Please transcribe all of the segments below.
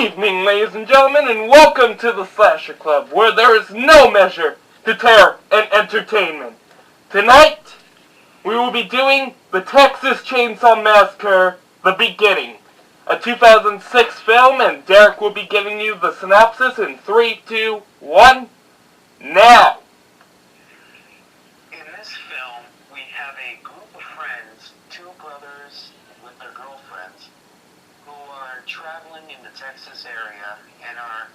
evening, ladies and gentlemen, and welcome to the Slasher Club, where there is no measure to terror and entertainment. Tonight, we will be doing the Texas Chainsaw Massacre, The Beginning, a 2006 film, and Derek will be giving you the synopsis in 3, 2, 1, now! In this film, we have a group of friends, two brothers with their girlfriends, who are traveling in the Texas area and are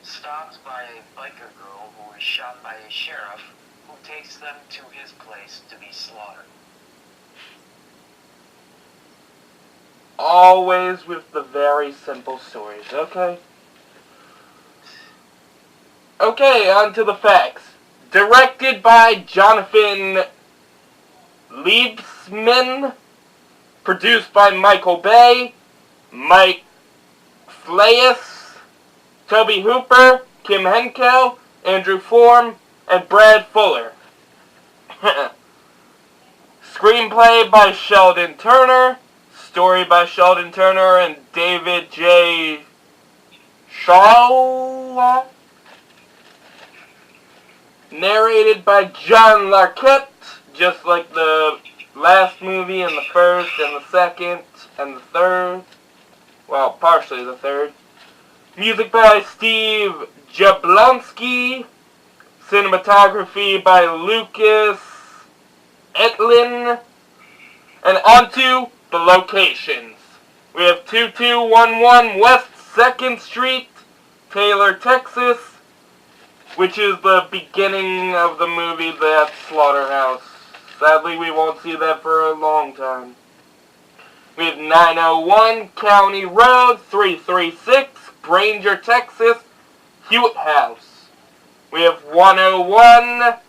stopped by a biker girl who is shot by a sheriff who takes them to his place to be slaughtered. Always with the very simple stories, okay? Okay, on to the facts. Directed by Jonathan Liebsman, produced by Michael Bay, Mike Flayes, Toby Hooper, Kim Henkel, Andrew Form, and Brad Fuller. Screenplay by Sheldon Turner, story by Sheldon Turner and David J. Shaw. Narrated by John Larroquette, just like the last movie and the first and the second and the third. Well, partially the third. Music by Steve Jablonski. Cinematography by Lucas Etlin. And onto the locations. We have 2211 West 2nd Street, Taylor, Texas, which is the beginning of the movie, that slaughterhouse. Sadly, we won't see that for a long time. We have 901 County Road, 336, Granger, Texas, Hewitt House. We have 101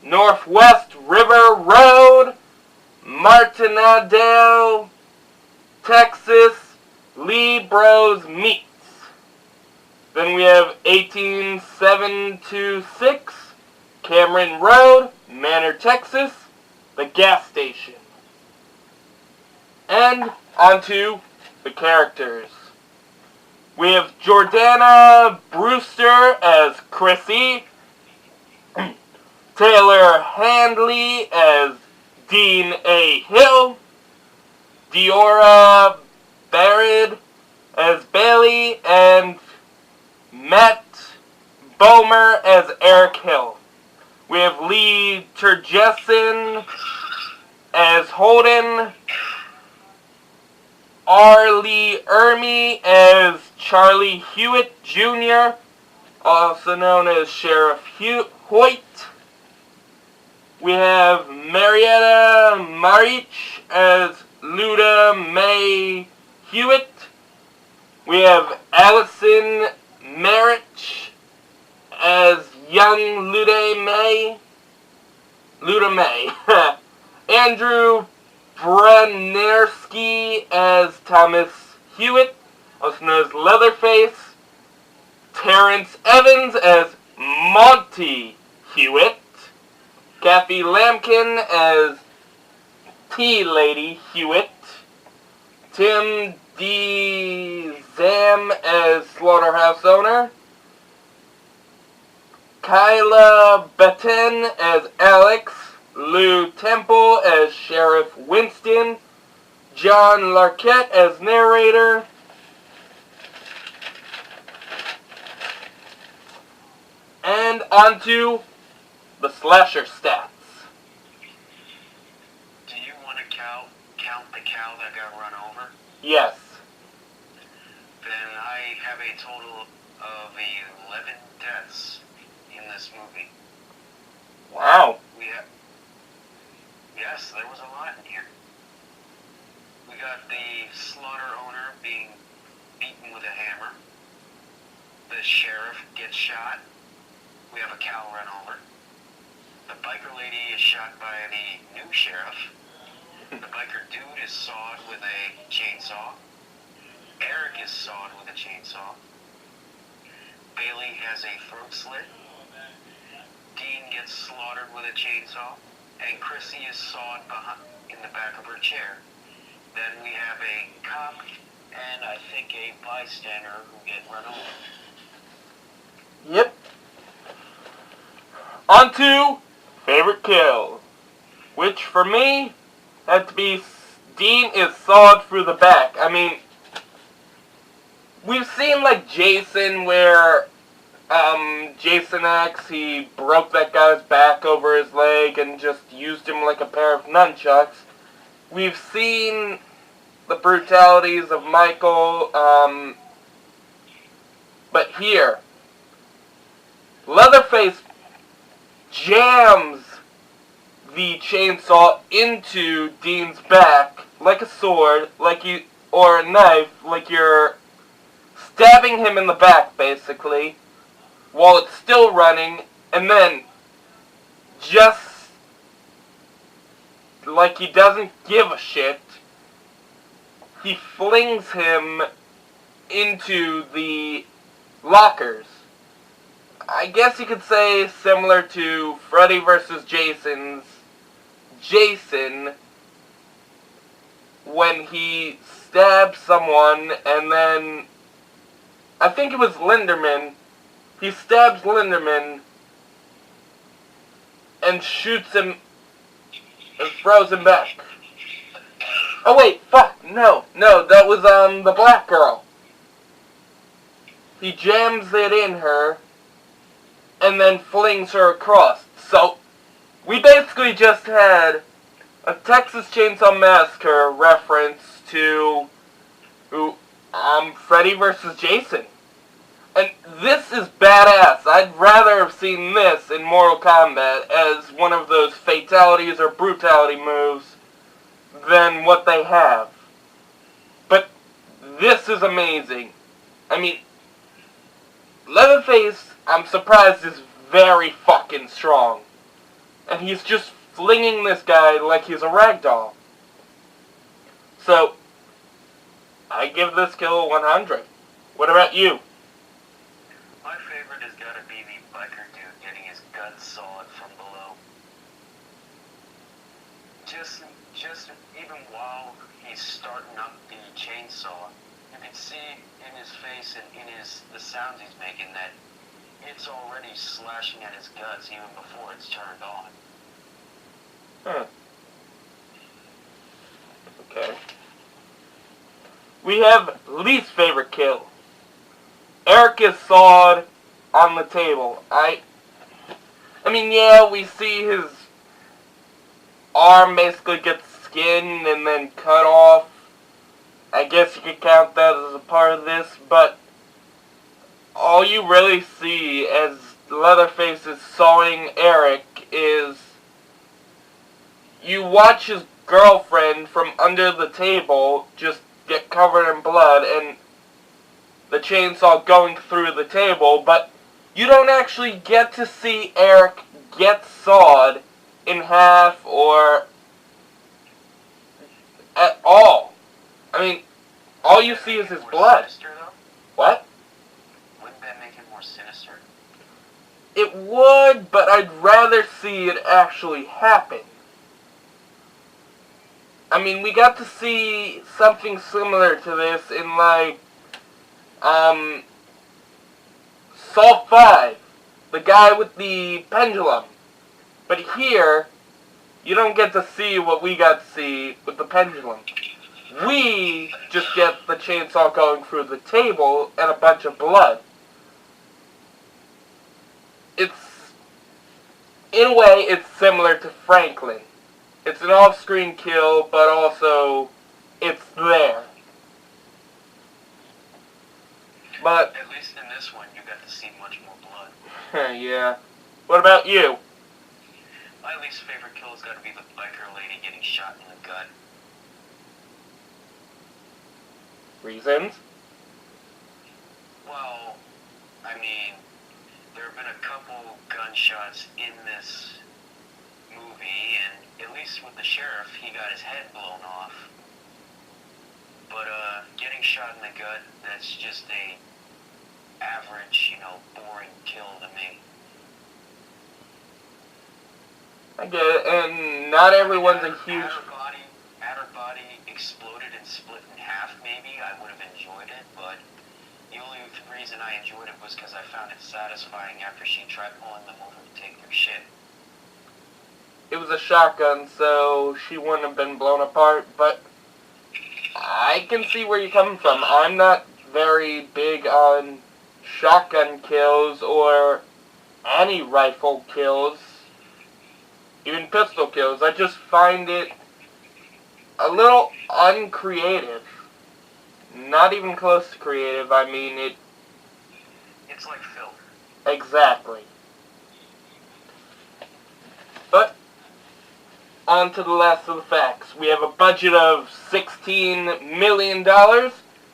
Northwest River Road, Martinadale, Texas, Lee Bros Meats. Then we have 18726 Cameron Road, Manor, Texas, the gas station. And onto the characters. We have Jordana Brewster as Chrissy, Taylor Handley as Dean A. Hill, Diora Barrett as Bailey, and Matt Bomer as Eric Hill. We have Lee Turgeson as Holden, Arlie Ermey as Charlie Hewitt Jr., also known as Sheriff Hoyt. We have Marietta Marich as Luda May Hewitt. We have Allison Marich as young Luda May. Andrew Branerski as Thomas Hewitt, also known as Leatherface. Terrence Evans as Monty Hewitt. Kathy Lampkin as Tea-Lady Hewitt. Tim D. Zam as Slaughterhouse Owner. Kyla Batten as Alex. Lou Temple as Sheriff Winston. John Larroquette as narrator. And onto the slasher stats. Do you want to count the cow that got run over? Yes. Then I have a total of 11 deaths in this movie. Wow. Yes, there was a lot in here. We got the slaughter owner being beaten with a hammer. The sheriff gets shot. We have a cow run over. The biker lady is shot by the new sheriff. The biker dude is sawed with a chainsaw. Eric is sawed with a chainsaw. Bailey has a throat slit. Dean gets slaughtered with a chainsaw. And Chrissy is sawed in the back of her chair. Then we have a cop and I think a bystander who get run over. Yep. On to favorite kill, which for me had to be Dean is sawed through the back. I mean, we've seen like Jason where Jason X, he broke that guy's back over his leg and just used him like a pair of nunchucks. We've seen the brutalities of Michael, but here, Leatherface jams the chainsaw into Dean's back like a sword, or a knife, like you're stabbing him in the back, basically, while it's still running, and then, just like he doesn't give a shit, he flings him into the lockers. I guess you could say similar to Freddy vs. Jason when he stabs someone and then, I think it was Linderman, he stabs Linderman and shoots him and throws him back. Oh wait, fuck, no, that was the black girl. He jams it in her and then flings her across. So, we basically just had a Texas Chainsaw Massacre reference to Freddy vs. Jason. And this is badass. I'd rather have seen this in Mortal Kombat as one of those fatalities or brutality moves than what they have. But this is amazing. I mean, Leatherface, I'm surprised, is very fucking strong. And he's just flinging this guy like he's a ragdoll. So, I give this kill 100. What about you? My favorite has got to be the biker dude getting his guts sawed from below. Just even while he's starting up the chainsaw, you can see in his face and in the sounds he's making that it's already slashing at his guts even before it's turned on. Huh. Okay. We have least favorite kill. Eric is sawed on the table. I mean, yeah, we see his arm basically gets skinned and then cut off. I guess you could count that as a part of this, but all you really see as Leatherface is sawing Eric is you watch his girlfriend from under the table just get covered in blood and the chainsaw going through the table, but you don't actually get to see Eric get sawed in half or at all. I mean, all you see is his blood. What? Wouldn't that make it more sinister? It would, but I'd rather see it actually happen. I mean, we got to see something similar to this in, like, Saw 5, the guy with the pendulum. But here, you don't get to see what we got to see with the pendulum. We just get the chainsaw going through the table and a bunch of blood. In a way, it's similar to Franklin. It's an off-screen kill, but also, it's there. But at least in this one, you got to see much more blood. Yeah. What about you? My least favorite kill has got to be the biker lady getting shot in the gut. Reasons? Well, I mean, there have been a couple gunshots in this movie, and at least with the sheriff, he got his head blown off. But, getting shot in the gut, that's just a average, boring kill to me. I get it, and not everyone's a huge... Had her body exploded and split in half, maybe, I would have The only reason I enjoyed it was because I found it satisfying after she tried pulling them over to take their shit. It was a shotgun, so she wouldn't have been blown apart, but I can see where you're coming from. I'm not very big on shotgun kills or any rifle kills, even pistol kills. I just find it a little uncreative. Not even close to creative. I mean, It's like film. exactly. But, on to the last of the facts. We have a budget of $16 million.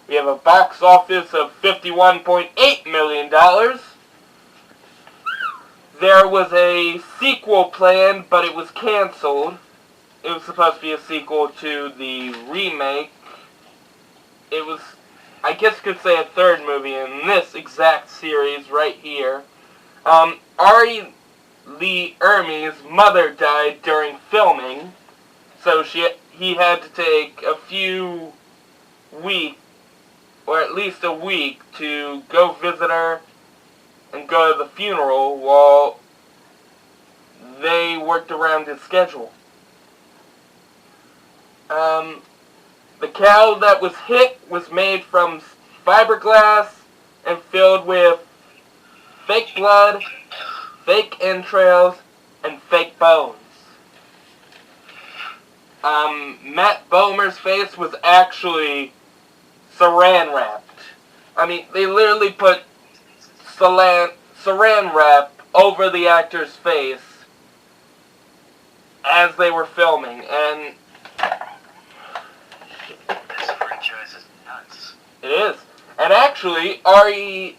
We have a box office of $51.8 million. There was a sequel planned, but it was canceled. It was supposed to be a sequel to the remake. It was, I guess you could say, a third movie in this exact series right here. Ari Lee Ermey's mother died during filming, so he had to take a few weeks, or at least a week, to go visit her and go to the funeral while they worked around his schedule. The cow that was hit was made from fiberglass and filled with fake blood, fake entrails, and fake bones. Matt Bomer's face was actually saran wrapped. I mean, they literally put saran wrap over the actor's face as they were filming, and This franchise is nuts. it is. And actually, R. Lee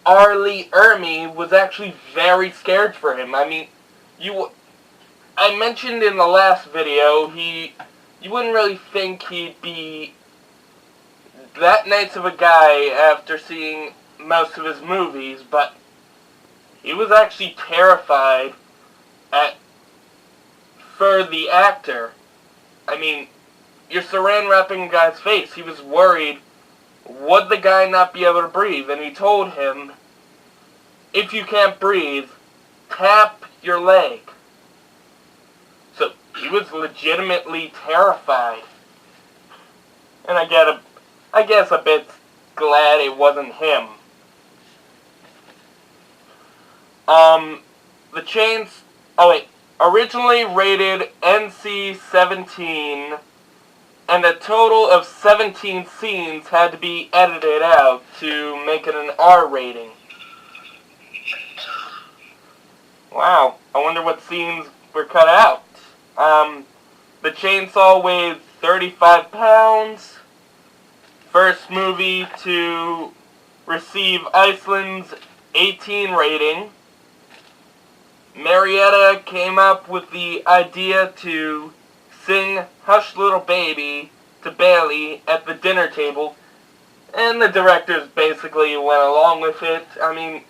Ermey was actually very scared for him. I mean, I mentioned in the last video, you wouldn't really think he'd be that nice of a guy after seeing most of his movies, but he was actually terrified for the actor. I mean, you're saran wrapping a guy's face. He was worried, would the guy not be able to breathe? And he told him, if you can't breathe, tap your leg. So he was legitimately terrified. And I guess a bit glad it wasn't him. Originally rated NC-17, and a total of 17 scenes had to be edited out to make it an R rating. Wow, I wonder what scenes were cut out. The chainsaw weighed 35 pounds. First movie to receive Iceland's 18 rating. Marietta came up with the idea to sing Hush Little Baby to Bailey at the dinner table, and the directors basically went along with it. I mean,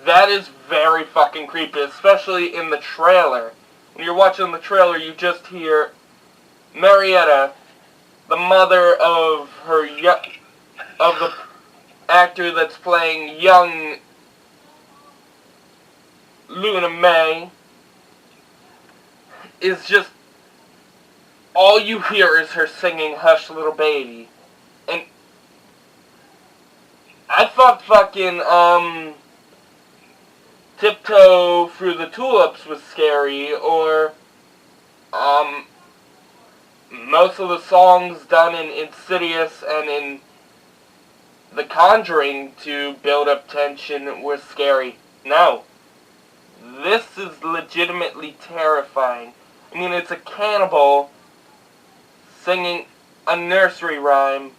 that is very fucking creepy, especially in the trailer. When you're watching the trailer, you just hear Marietta, the mother of the actor that's playing young Luna May, is just, all you hear is her singing Hush Little Baby. And I thought fucking Tiptoe Through the Tulips was scary, or most of the songs done in Insidious and in The Conjuring to build up tension were scary. No. This is legitimately terrifying. I mean, it's a cannibal singing a nursery rhyme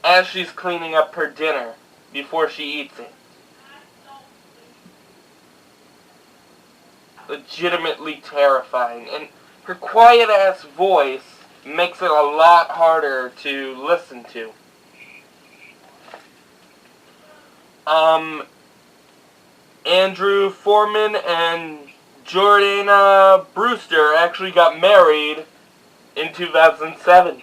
as she's cleaning up her dinner before she eats it. Legitimately terrifying. And her quiet-ass voice makes it a lot harder to listen to. Andrew Foreman and Jordana Brewster actually got married in 2007.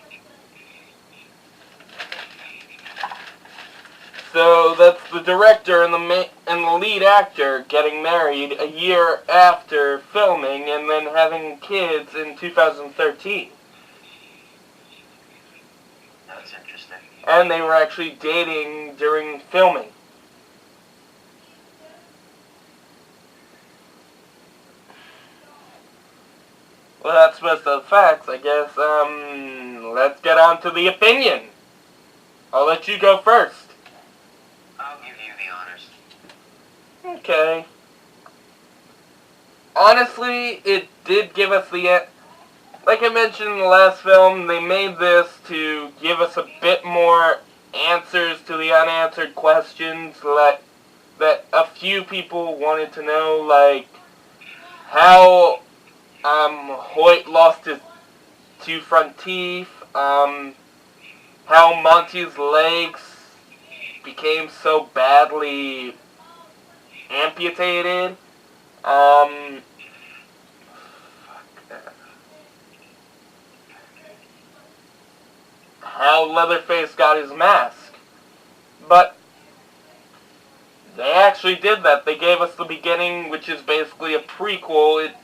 So that's the director and the lead actor getting married a year after filming and then having kids in 2013. That's interesting. And they were actually dating during filming. Well, that's most of the facts, I guess. Let's get on to the opinion. I'll let you go first. I'll give you the honors. Okay. Honestly, it did give us the... Like I mentioned in the last film, they made this to give us a bit more answers to the unanswered questions that a few people wanted to know, like how Hoyt lost his two front teeth, how Monty's legs became so badly amputated, how Leatherface got his mask. But they actually did that. They gave us the beginning, which is basically a prequel. It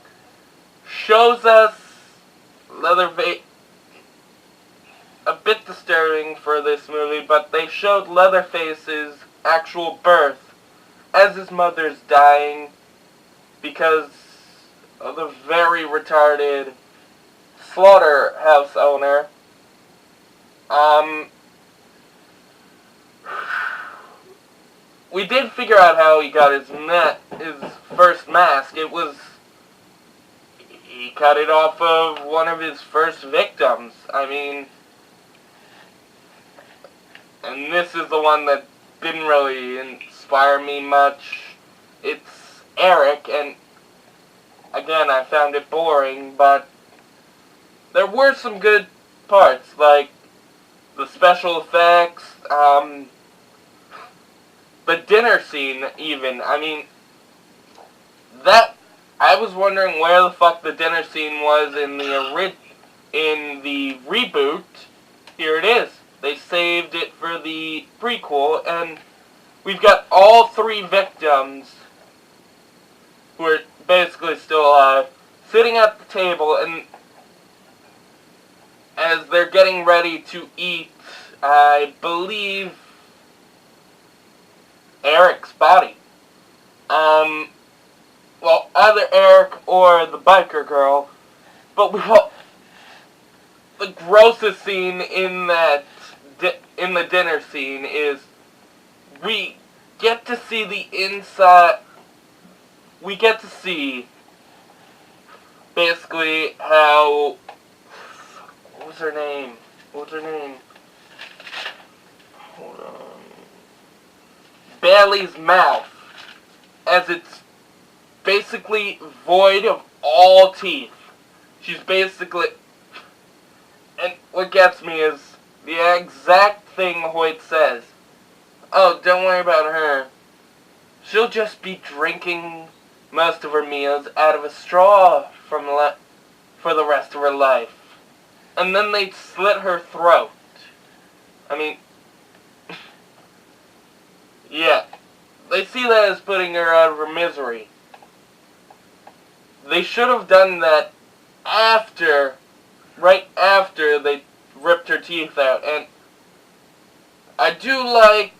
shows us Leatherface... A bit disturbing for this movie, but they showed Leatherface's actual birth as his mother's dying because of the very retarded slaughterhouse owner. We did figure out how he got his first mask. It was... He cut it off of one of his first victims. I mean... And this is the one that didn't really inspire me much. It's Eric, and again, I found it boring, but there were some good parts, like the special effects, the dinner scene, even. I mean, I was wondering where the fuck the dinner scene was in the reboot. Here it is. They saved it for the prequel, and we've got all three victims who are basically still alive, sitting at the table, and as they're getting ready to eat, I believe, Eric's body. Well, either Eric or the biker girl, but the grossest scene in the dinner scene is we get to see the inside. We get to see basically how... What was her name? Hold on. Bailey's mouth, as it's basically void of all teeth. She's basically... And what gets me is the exact thing Hoyt says. Oh, don't worry about her. She'll just be drinking most of her meals out of a straw for the rest of her life. And then they slit her throat. I mean... yeah. They see that as putting her out of her misery. They should have done that right after they ripped her teeth out. And I do like,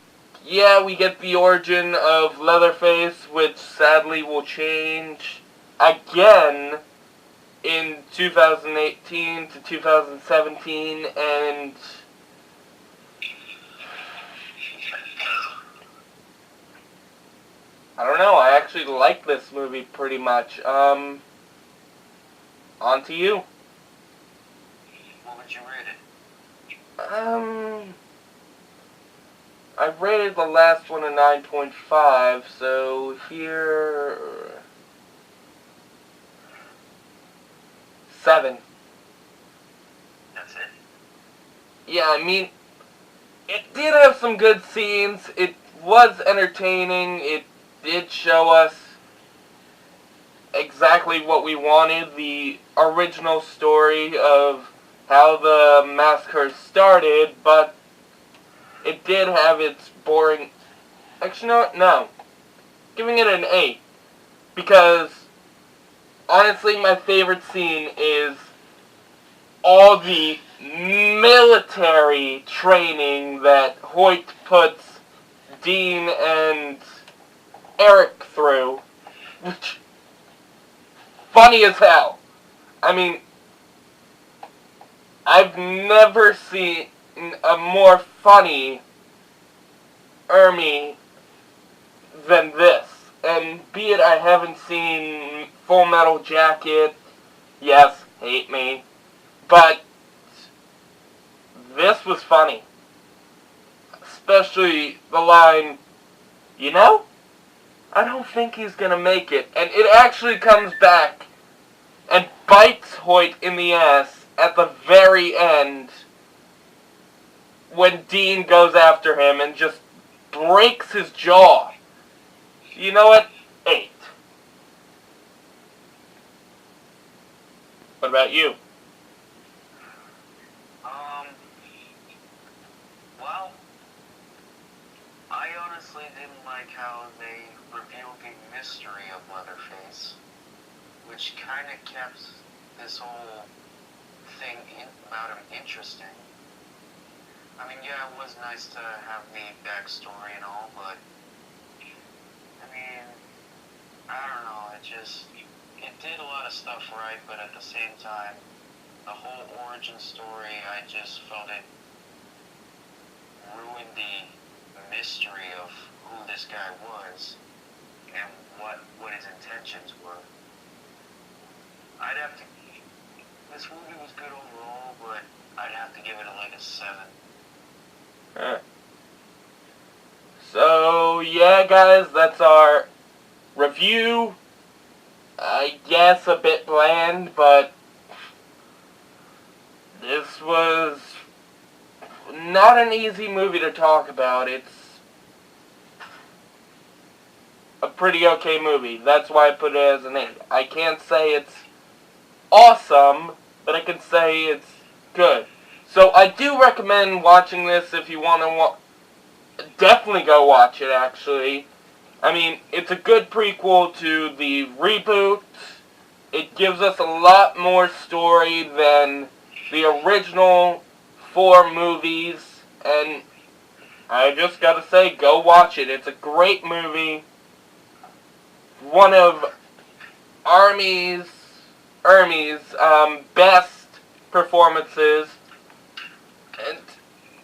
yeah, we get the origin of Leatherface, which sadly will change again in 2018 to 2017, and I don't know, I actually like this movie pretty much. On to you. What would you rate it? I rated the last one a 9.5, so here... 7. That's it? Yeah, I mean, it did have some good scenes, it was entertaining, it did show us exactly what we wanted, the original story of how the massacre started, but it did have its boring Actually, no. Giving it an 8. Because, honestly, my favorite scene is all the military training that Hoyt puts Dean and Eric through. Which, funny as hell. I mean, I've never seen a more funny Ermy than this. And be it I haven't seen Full Metal Jacket, yes, hate me, but this was funny. Especially the line, you know, I don't think he's gonna make it. And it actually comes back and bites Hoyt in the ass at the very end when Dean goes after him and just breaks his jaw. You know what? 8. What about you? Well, I honestly didn't like how they revealed the mystery of Leatherface, which kind of kept this whole thing about him interesting. I mean, yeah, it was nice to have the backstory and all, but, I mean, I don't know, it did a lot of stuff right, but at the same time, the whole origin story, I just felt it ruined the mystery of who this guy was and what his intentions were. This movie was good overall, but I'd have to give it like a 7. So, yeah, guys, that's our review. I guess a bit bland, but this was not an easy movie to talk about. It's a pretty okay movie. That's why I put it as an 8. I can't say it's awesome, but I can say it's good. So I do recommend watching this if you want to definitely go watch it, actually. I mean, it's a good prequel to the reboot. It gives us a lot more story than the original 4 movies, and I just gotta say, go watch it. It's a great movie. One of Ermy's best performances. And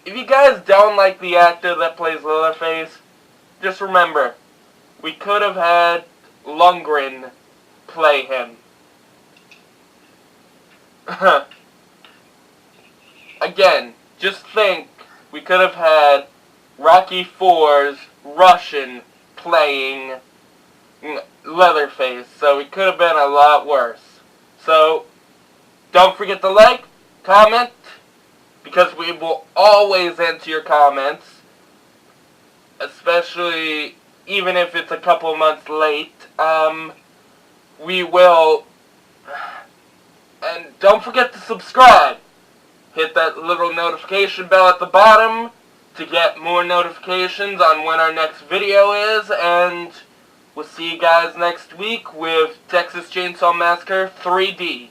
if you guys don't like the actor that plays Leatherface, just remember, we could have had Lundgren play him. Again, just think, we could have had Rocky IV's Russian playing Leatherface, so it could have been a lot worse. So, don't forget to like, comment, because we will always answer your comments, especially even if it's a couple months late. We will, and don't forget to subscribe. Hit that little notification bell at the bottom to get more notifications on when our next video is, and we'll see you guys next week with Texas Chainsaw Massacre 3D.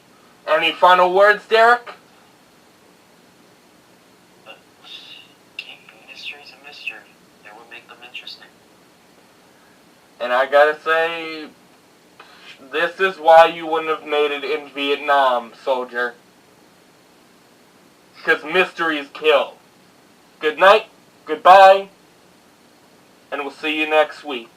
Any final words, Derek? Keep mysteries a mystery. They will make them interesting. And I gotta say, this is why you wouldn't have made it in Vietnam, soldier. Because mysteries kill. Good night, goodbye, and we'll see you next week.